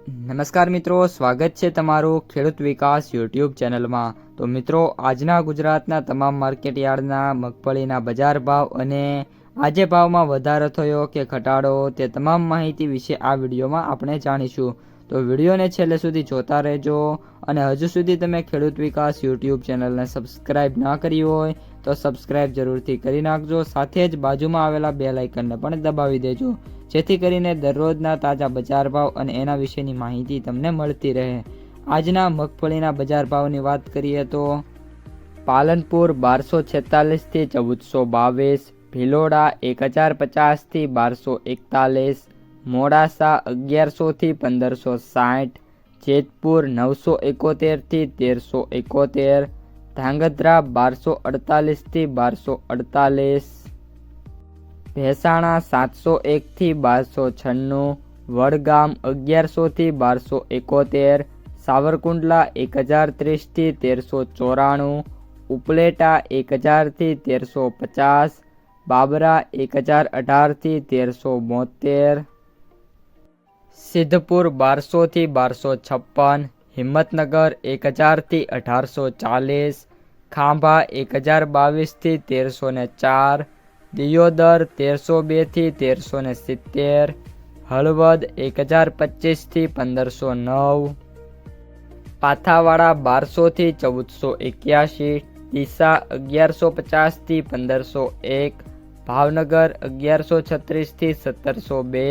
નમસ્કાર મિત્રો, સ્વાગત છે તમારું ખેડૂત વિકાસ યુટ્યુબ ચેનલમાં। તો મિત્રો, આજના ગુજરાતના તમામ માર્કેટયાર્ડના મગફળીના બજાર ભાવ અને આજે ભાવમાં વધારો થયો કે ઘટાડો તે તમામ માહિતી વિશે આ વિડીયોમાં આપણે જાણીશું। તો વિડીયોને છેલ્લે સુધી જોતા રહેજો અને હજુ સુધી તમે ખેડૂત વિકાસ યુટ્યુબ ચેનલને સબસ્ક્રાઇબ ના કરી હોય તો સબસ્ક્રાઇબ જરૂરથી કરી નાખજો, સાથે જ બાજુમાં આવેલા બેલ આઇકનને પણ દબાવી દેજો, જેથી કરીને દરરોજના તાજા બજાર ભાવ અને એના વિશેની માહિતી તમને મળતી રહે। આજના મગફળીના બજાર ભાવની વાત કરીએ તો પાલનપુર 1246 થી 1422, ભિલોડા 1050 થી 1241, મોડાસા 1100 થી 1560, જેતપુર 971 થી 1371, ધાંગધ્રા 1248 થી 1248, ભેસાણા 701 થી 1296, વડગામ 1100 થી 1271, સાવરકુંડલા 1030 થી 1394, ઉપલેટા 1000 થી 1350, બાબરા 1018 થી 1372, સિદ્ધપુર 1200 થી 1256, હિંમતનગર 1000 થી 1840, ખાંભા 1022 થી 1304, દિયોદર 1302 થી 1370, હળવદ 1025 થી 1509, પાથાવાડા 1200 થી 1481, ડીસા 1150 થી 1501, ભાવનગર 1136 થી 1702,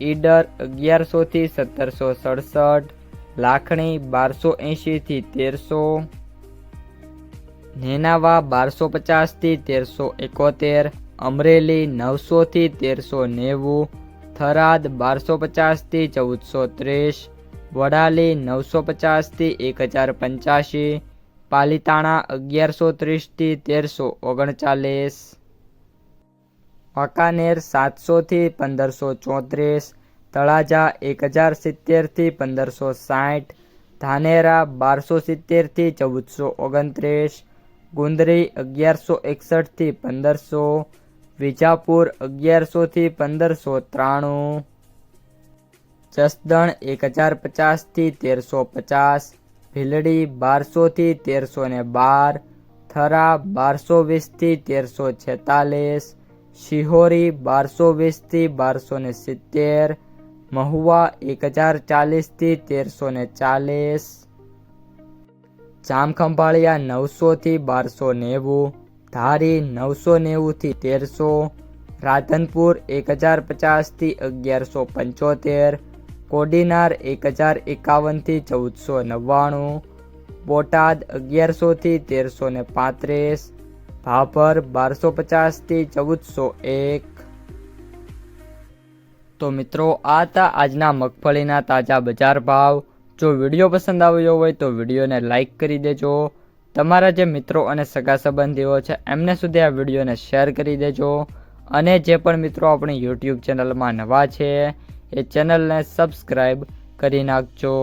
ઈડર 1100 થી 1767, લાખણી 1280 થી 1300, નેનાવા 1250 થી 1371, અમરેલી 900 થી 1390, થરાદ 1250 થી 1430, વડાલી 950 થી 1085, પાલીતાણા 1130 થી 1339, વાંકાનેર 700 થી 1534, તળાજા 1070 થી 1560, ધાનેરા 1270 થી 1429, ગુંદરી 1161 થી 1500, વિજાપુર 1100 થી 1593, જસદણ 1050 થી 1350, ભીલડી 1200 થી 1312, થરા 1220 થી 1346, શિહોરી 1220 થી 1270, મહુવા 1040 થી 1340, જામખંભાળિયા 900 થી 1290, ધારી 990 થી 1300, રાધનપુર 1050 થી 1175, કોડીનાર 1051 થી 1499, બોટાદ 1100 થી 1335, ભાભર 1250 થી 1401। તો મિત્રો, આ હતા આજના મગફળીના તાજા બજાર ભાવ। જો વિડીયો પસંદ આવ્યો હોય તો વિડીયોને લાઇક કરી દેજો, તમારા જે મિત્રો અને સગા સંબંધીઓ છે એમને સુધી આ વિડીયોને શેર કરી દેજો, અને જે પણ મિત્રો આપણી યુટ્યુબ ચેનલમાં નવા છે એ ચેનલને સબસ્ક્રાઈબ કરી નાખજો।